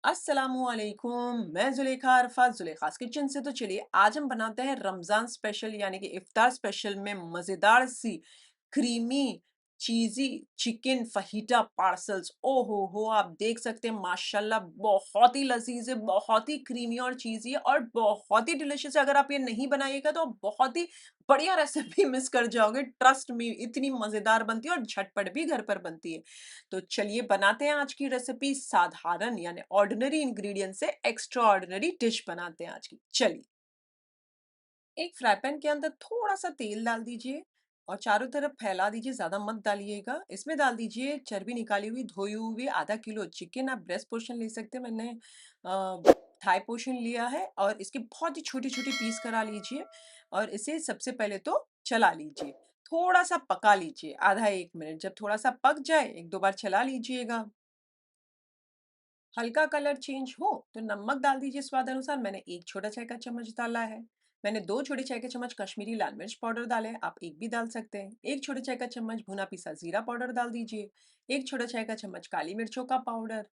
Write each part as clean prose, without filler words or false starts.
अस्सलामुअलैकुम। मैं जुलेखा अरफात जुलेखास किचन से। तो चलिए आज हम बनाते हैं रमज़ान स्पेशल यानी कि इफ्तार स्पेशल में मज़ेदार सी क्रीमी चीज़ी चिकन फहीटा पार्सल्स। ओहो हो, आप देख सकते हैं माशाल्लाह बहुत ही लजीज है, बहुत ही क्रीमी और चीज़ी है और बहुत ही डिलिशियस है। अगर आप ये नहीं बनाइएगा तो आप बहुत ही बढ़िया रेसिपी मिस कर जाओगे। ट्रस्ट मी, इतनी मज़ेदार बनती है और झटपट भी घर पर बनती है। तो चलिए बनाते हैं आज की रेसिपी। साधारण यानी ऑर्डिनरी इंग्रेडिएंट से एक्स्ट्रा ऑर्डिनरी डिश बनाते हैं आज की। चलिए, एक फ्राई पैन के अंदर थोड़ा सा तेल डाल दीजिए और चारों तरफ फैला दीजिए, ज्यादा मत डालिएगा। इसमें डाल दीजिए चर्बी निकाली हुई धोई हुई आधा किलो चिकन। आप ब्रेस्ट पोर्शन ले सकते हैं, मैंने थाई पोर्शन लिया है। और इसके बहुत ही छोटी छोटी पीस करा लीजिए और इसे सबसे पहले तो चला लीजिए, थोड़ा सा पका लीजिए, आधा एक मिनट। जब थोड़ा सा पक जाए एक दो बार चला लीजिएगा। हल्का कलर चेंज हो तो नमक डाल दीजिए स्वाद अनुसार। मैंने एक छोटा चाय का चम्मच डाला है। मैंने दो छोटे चाय के चम्मच कश्मीरी लाल मिर्च पाउडर डाले हैं, आप एक भी डाल सकते हैं। एक छोटे चाय का चम्मच भुना पिसा जीरा पाउडर डाल दीजिए। एक छोटा चाय का चम्मच काली मिर्चों का पाउडर।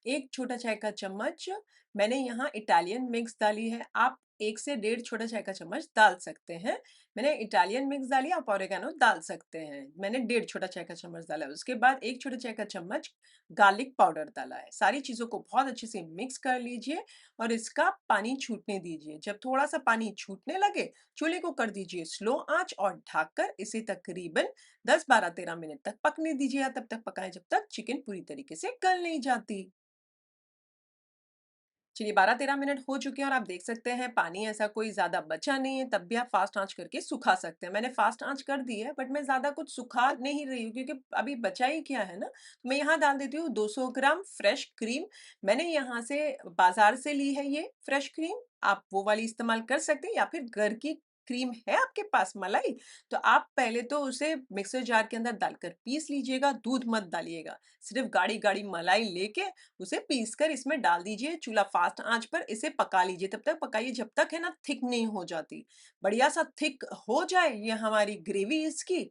एक छोटा चाय का चम्मच मैंने यहाँ इटालियन मिक्स डाली है, आप एक से डेढ़ छोटा चाय का चम्मच डाल सकते हैं। मैंने इटालियन मिक्स डाली, आप ओरिगेनो डाल सकते हैं। मैंने डेढ़ छोटा चाय का चम्मच डाला है। उसके बाद एक छोटा चाय का चम्मच गार्लिक पाउडर डाला है। सारी चीज़ों को बहुत अच्छे से मिक्स कर लीजिए और इसका पानी छूटने दीजिए। जब थोड़ा सा पानी छूटने लगे चूल्हे को कर दीजिए स्लो आंच और ढककर इसे तकरीबन 10-12-13 मिनट तक पकने दीजिए, या तब तक पकाएं जब तक चिकन पूरी तरीके से गल नहीं जाती। चलिए 12-13 मिनट हो चुके हैं और आप देख सकते हैं पानी ऐसा कोई ज़्यादा बचा नहीं है, तब भी आप फास्ट आंच करके सुखा सकते हैं। मैंने फास्ट आंच कर दी है बट मैं ज़्यादा कुछ सुखा नहीं रही हूँ क्योंकि अभी बचा ही क्या है ना। तो मैं यहाँ डाल देती हूँ 200 ग्राम फ्रेश क्रीम। मैंने यहाँ से बाजार से ली है ये फ्रेश क्रीम, आप वो वाली इस्तेमाल कर सकते हैं या फिर घर की क्रीम है आपके पास मलाई, तो आप पहले तो उसे मिक्सर जार के अंदर डालकर पीस लीजिएगा, दूध मत डालिएगा। सिर्फ गाढ़ी गाढ़ी मलाई लेके उसे पीसकर इसमें डाल दीजिए। चूल्हा फास्ट आंच पर इसे पका लीजिए, तब तक पकाइए जब तक है ना थिक नहीं हो जाती। बढ़िया सा थिक हो जाए ये हमारी ग्रेवी इसकी,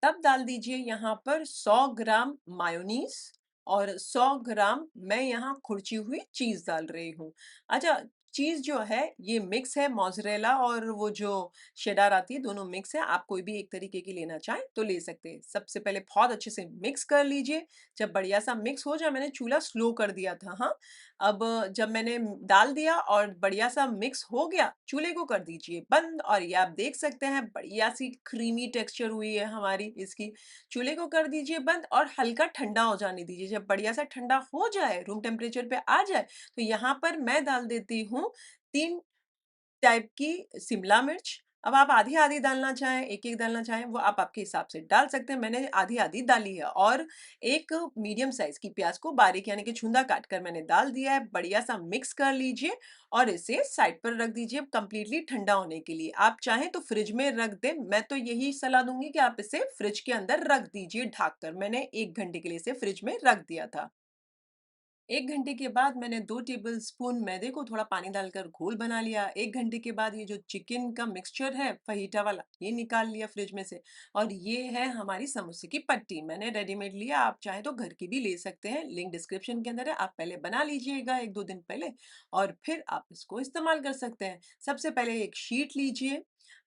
तब डाल दीजिए यहाँ पर 100 ग्राम मायोनीज और 100 ग्राम मैं यहाँ खुरची हुई चीज डाल रही हूँ। अच्छा, चीज जो है ये मिक्स है, मोज़रेला और वो जो शेडार आती है दोनों मिक्स है। आप कोई भी एक तरीके की लेना चाहें तो ले सकते हैं। सबसे पहले बहुत अच्छे से मिक्स कर लीजिए। जब बढ़िया सा मिक्स हो जाए, मैंने चूल्हा स्लो कर दिया था, हाँ। अब जब मैंने डाल दिया और बढ़िया सा मिक्स हो गया, चूल्हे को कर दीजिए बंद और ये आप देख सकते हैं बढ़िया सी क्रीमी टेक्सचर हुई है हमारी इसकी। चूल्हे को कर दीजिए बंद और हल्का ठंडा हो जाने दीजिए। जब बढ़िया सा ठंडा हो जाए, रूम टेम्परेचर पे आ जाए, तो यहाँ पर मैं डाल देती हूँ 3 टाइप की शिमला मिर्च। अब आप आधी-आधी डालना चाहें, एक-एक डालना चाहें, वो आप आपके हिसाब से डाल सकते हैं। मैंने आधी-आधी डाली है और एक मीडियम साइज़ की प्याज़ को बारीक यानी कि छुंदा काट कर मैंने डाल दिया है। बढ़िया-सा मिक्स कर लीजिए और इसे साइड पर रख दीजिए कंप्लीटली ठंडा होने के लिए। आप चाहें तो फ्रिज में रख दें, मैं तो यही सलाह दूँगी कि आप इसे फ्रिज के अंदर रख दीजिए ढक कर। मैंने 1 घंटे के लिए इसे फ्रिज में रख दिया था। 1 घंटे के बाद मैंने 2 टेबलस्पून मैदे को थोड़ा पानी डालकर घोल बना लिया। 1 घंटे के बाद ये जो चिकन का मिक्सचर है फहीटा वाला, ये निकाल लिया फ्रिज में से। और ये है हमारी समोसे की पट्टी। मैंने रेडीमेड लिया, आप चाहें तो घर की भी ले सकते हैं। लिंक डिस्क्रिप्शन के अंदर है, आप पहले बना लीजिएगा 1-2 दिन पहले और फिर आप इसको इस्तेमाल कर सकते हैं। सबसे पहले एक शीट लीजिए।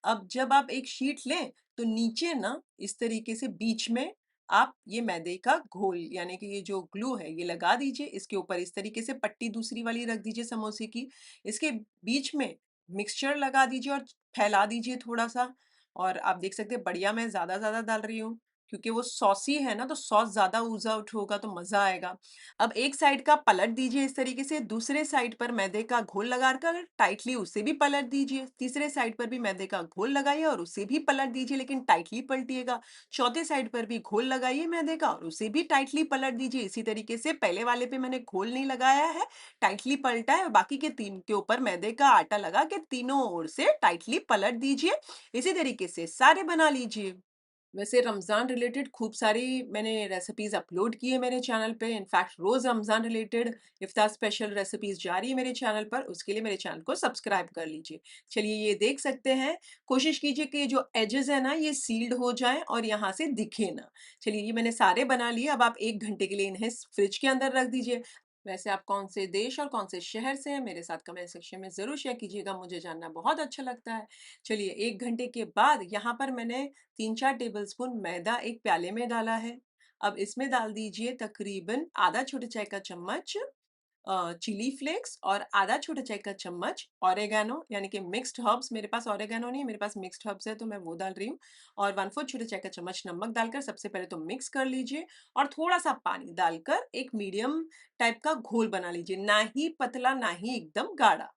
अब जब आप एक शीट लें, तो नीचे ना इस तरीके से बीच में आप ये मैदे का घोल यानी कि ये जो ग्लू है ये लगा दीजिए। इसके ऊपर इस तरीके से पट्टी दूसरी वाली रख दीजिए समोसे की। इसके बीच में मिक्सचर लगा दीजिए और फैला दीजिए थोड़ा-सा। और आप देख सकते हैं बढ़िया मैं ज़्यादा-ज़्यादा डाल रही हूँ क्योंकि वो सॉसी है ना, तो सॉस ज़्यादा ooze आउट होगा तो मज़ा आएगा। अब एक साइड का पलट दीजिए इस तरीके से, दूसरे साइड पर मैदे का घोल लगाकर टाइटली उसे भी पलट दीजिए। तीसरे साइड पर भी मैदे का घोल लगाइए और उसे भी पलट दीजिए, लेकिन टाइटली पलटिएगा। चौथे साइड पर भी घोल लगाइए मैदे का और उसे भी टाइटली पलट दीजिए। इसी तरीके से पहले वाले पे मैंने घोल नहीं लगाया है, टाइटली पलटा है और बाकी के 3 के ऊपर मैदे का आटा लगा के तीनों ओर से टाइटली पलट दीजिए। इसी तरीके से सारे बना लीजिए। वैसे रमज़ान रिलेटेड खूब सारी मैंने रेसिपीज़ अपलोड की है मेरे चैनल पे। इनफैक्ट रोज़ रमज़ान रिलेटेड इफ्तार स्पेशल रेसिपीज़ जारी है मेरे चैनल पर, उसके लिए मेरे चैनल को सब्सक्राइब कर लीजिए। चलिए ये देख सकते हैं, कोशिश कीजिए कि ये जो एजेस है ना ये सील्ड हो जाएँ और यहाँ से दिखे ना। चलिए ये मैंने सारे बना लिए, अब आप 1 घंटे के लिए इन्हें फ्रिज के अंदर रख दीजिए। वैसे आप कौन से देश और कौन से शहर से हैं, मेरे साथ कमेंट सेक्शन में ज़रूर शेयर कीजिएगा, मुझे जानना बहुत अच्छा लगता है। चलिए 1 घंटे के बाद यहाँ पर मैंने 3-4 टेबलस्पून मैदा एक प्याले में डाला है। अब इसमें डाल दीजिए तकरीबन आधा छोटे चाय का चम्मच चिली फ्लेक्स और आधा छोटा चाय का चम्मच ओरिगैनो यानी कि मिक्स्ड हर्ब्स। मेरे पास ओरिगैनो नहीं है, मेरे पास मिक्स्ड हर्ब्स है तो मैं वो डाल रही हूँ। और 1/4 छोटे चाय का चम्मच नमक डालकर सबसे पहले तो मिक्स कर लीजिए और थोड़ा-सा पानी डालकर एक मीडियम टाइप का घोल बना लीजिए, ना ही पतला ना ही एकदम गाढ़ा।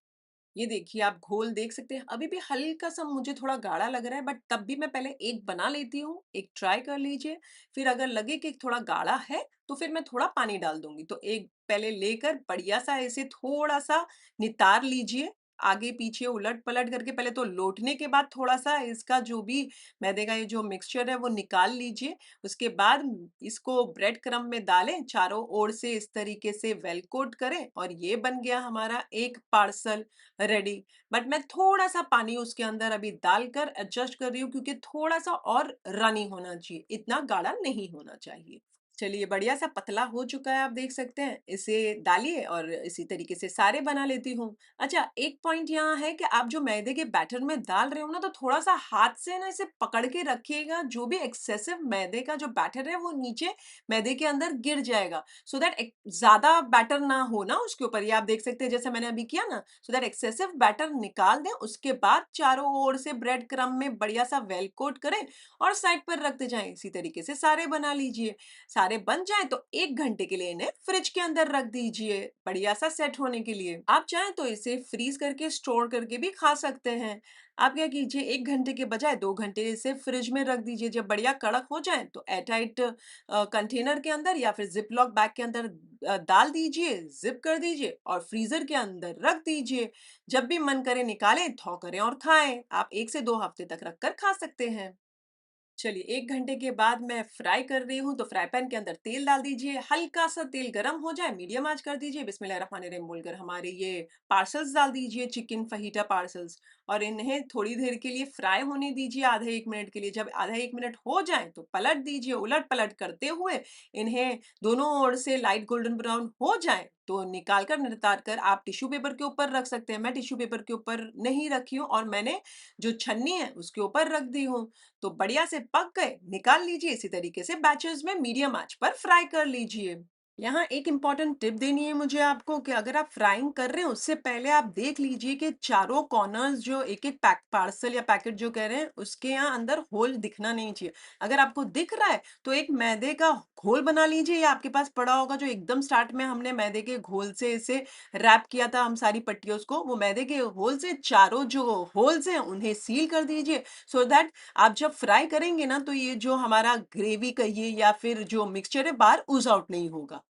ये देखिए आप घोल देख सकते हैं, अभी भी हल्का-सा मुझे थोड़ा गाढ़ा लग रहा है बट तब भी मैं पहले एक बना लेती हूँ, एक ट्राई कर लीजिए। फिर अगर लगे कि थोड़ा गाढ़ा है, तो फिर मैं थोड़ा पानी डाल दूँगी। तो एक पहले लेकर बढ़िया-सा ऐसे थोड़ा-सा नितार लीजिए, आगे-पीछे उलट-पलट करके पहले तो लौटने के बाद थोड़ा-सा इसका जो भी मैदे का ये जो मिक्सचर है वो निकाल लीजिए। उसके बाद इसको ब्रेड क्रम्ब में डालें, चारों ओर से इस तरीके से वेल कोट करें और ये बन गया हमारा एक पार्सल रेडी। बट मैं थोड़ा-सा पानी उसके अंदर अभी डालकर एडजस्ट कर रही हूँ क्योंकि थोड़ा-सा और रनी होना चाहिए, इतना गाढ़ा नहीं होना चाहिए। चलिए बढ़िया सा पतला हो चुका है, आप देख सकते हैं। इसे डालिए और इसी तरीके से सारे बना लेती हूँ। अच्छा, एक पॉइंट यहाँ है कि आप जो मैदे के बैटर में डाल रहे हो ना, तो थोड़ा-सा हाथ से ना इसे पकड़ के रखिएगा, जो भी एक्सेसिव मैदे का जो बैटर है वो नीचे मैदे के अंदर गिर जाएगा। सो दैट एक ज़्यादा बैटर ना हो ना उसके ऊपर, ये आप देख सकते हैं जैसे मैंने अभी किया ना, सो दैट एक्सेसिव बैटर निकाल दें, उसके बाद चारों ओर से ब्रेड क्रम्ब में बढ़िया सा वेल कोट करें और साइड पर रखते जाएँ। इसी तरीके से सारे बना लीजिए। सारे बन जाएँ तो 1 घंटे के लिए इन्हें फ्रिज के अंदर रख दीजिए, बढ़िया सा सेट होने के लिए। आप चाहें तो इसे फ्रीज़ करके स्टोर करके भी खा सकते हैं। आप क्या कीजिए 1 घंटे के बजाय 2 घंटे इसे फ्रिज में रख दीजिए, जब बढ़िया कड़क हो जाएँ तो एयरटाइट कंटेनर के अंदर या फिर ज़िप-लॉक बैग के अंदर डाल दीजिए, ज़िप कर दीजिए और फ्रीज़र के अंदर रख दीजिए। जब भी मन करे निकालें, थौ करें और खाएँ। आप 1 से 2 हफ्ते तक रख कर खा सकते हैं। चलिए 1 घंटे के बाद मैं फ्राई कर रही हूँ, तो फ्राई पैन के अंदर तेल डाल दीजिए, हल्का-सा तेल गरम हो जाए, मीडियम आँच कर दीजिए, बिस्मिल्लाहिर्रहमानिर्रहीम बोलकर हमारे ये पार्सल्स डाल दीजिए, चिकन फ़ाहीटा पार्सल्स और इन्हें थोड़ी देर के लिए फ्राई होने दीजिए, आधे 1 मिनट के लिए। जब आधा 1 मिनट हो जाएँ, तो पलट दीजिए, उलट-पलट करते हुए इन्हें दोनों ओर से लाइट गोल्डन ब्राउन हो जाएँ, तो निकाल कर, नितार कर आप टिश्यू पेपर के ऊपर रख सकते हैं। मैं टिश्यू पेपर के ऊपर नहीं रखी हूँ और मैंने जो छन्नी है, उसके ऊपर रख दी हूँ। तो बढ़िया से पक गए, निकाल लीजिए। इसी तरीके से बैचेज़ में मीडियम आँच पर फ्राई कर लीजिए। यहाँ एक इम्पॉर्टेंट टिप देनी है मुझे आपको कि अगर आप फ्राइंग कर रहे हैं, उससे पहले आप देख लीजिए कि चारों कॉर्नर्स जो एक-एक पैक पार्सल या पैकेट जो कह रहे हैं, उसके यहाँ अंदर होल दिखना नहीं चाहिए। अगर आपको दिख रहा है, तो एक मैदे का घोल बना लीजिए या आपके पास पड़ा होगा जो एकदम स्टार्ट में हमने मैदे के घोल से इसे रैप किया था हम सारी पट्टियों को, वो मैदे के होल से चारों जो होल्स हैं, उन्हें सील कर दीजिए सो दैट आप जब फ्राई करेंगे ना, तो ये जो हमारा ग्रेवी कहिए या फिर जो मिक्सचर है, बाहर ooze आउट नहीं होगा।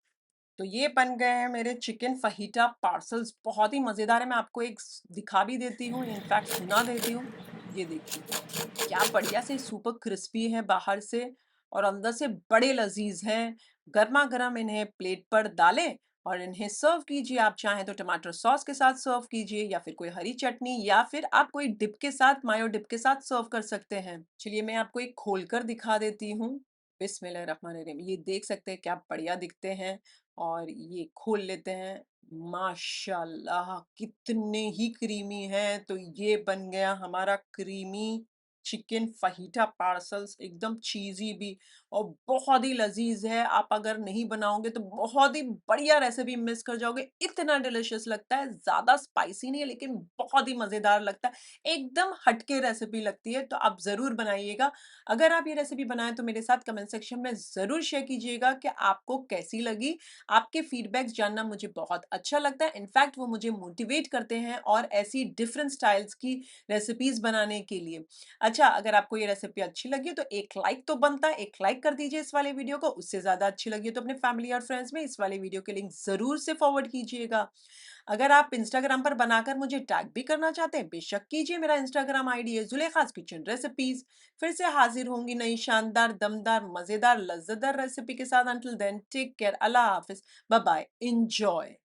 तो ये बन गए हैं मेरे चिकन फ़ाहीटा पार्सल्स, बहुत ही मज़ेदार है। मैं आपको एक दिखा भी देती हूँ, इनफैक्ट सुना देती हूँ। ये देखिए, क्या बढ़िया से सुपर क्रिस्पी है बाहर से और अंदर से बड़े लज़ीज़ हैं। गरमा-गरम इन्हें प्लेट पर डालें और इन्हें सर्व कीजिए। आप चाहें तो टमाटर सॉस के साथ सर्व कीजिए या फिर कोई हरी चटनी या फिर आप कोई डिप के साथ, मायो डिप के साथ सर्व कर सकते हैं। चलिए मैं आपको एक खोलकर दिखा देती हूँ। बिस्मिल्लाहिर्रहमानिर्रहीम। ये देख सकते हैं क्या बढ़िया दिखते हैं और ये खोल लेते हैं। माशाल्लाह! कितने ही क्रीमी हैं। तो ये बन गया हमारा क्रीमी चिकन फ़ाहीटा पार्सल्स, एकदम चीज़ी भी और बहुत ही लज़ीज़ है। आप अगर नहीं बनाओगे तो बहुत ही बढ़िया रेसिपी मिस कर जाओगे। इतना डिलिशियस लगता है, ज़्यादा स्पाइसी नहीं है लेकिन बहुत ही मज़ेदार लगता है। एकदम हटके रेसिपी लगती है, तो आप ज़रूर बनाइएगा। अगर आप ये रेसिपी बनाएँ तो मेरे साथ कमेंट सेक्शन में ज़रूर शेयर कीजिएगा कि आपको कैसी लगी। आपके फीडबैक्स जानना मुझे बहुत अच्छा लगता है। इनफैक्ट वो मुझे मोटिवेट करते हैं और ऐसी डिफरेंट स्टाइल्स की रेसिपीज़ बनाने के लिए। अच्छा, अगर आपको ये रेसिपी अच्छी लगी तो एक लाइक तो बनता है, एक लाइक कर दीजिए इस वाले वीडियो को। उससे ज़्यादा अच्छी लगी तो अपने फैमिली और फ्रेंड्स में इस वाले वीडियो के लिंक ज़रूर से फॉरवर्ड कीजिएगा। अगर आप इंस्टाग्राम पर बनाकर मुझे टैग भी करना चाहते हैं, बेशक कीजिए। मेरा इंस्टाग्राम आईडी है ज़ुलेखास किचन रेसिपीज़। फिर से हाज़िर होंगी नई शानदार, दमदार, मज़ेदार, लज़्ज़तदार रेसिपी के साथ। अंटिल देन टेक केयर, अल्लाह हाफ़िज़, बाय बाय, एन्जॉय।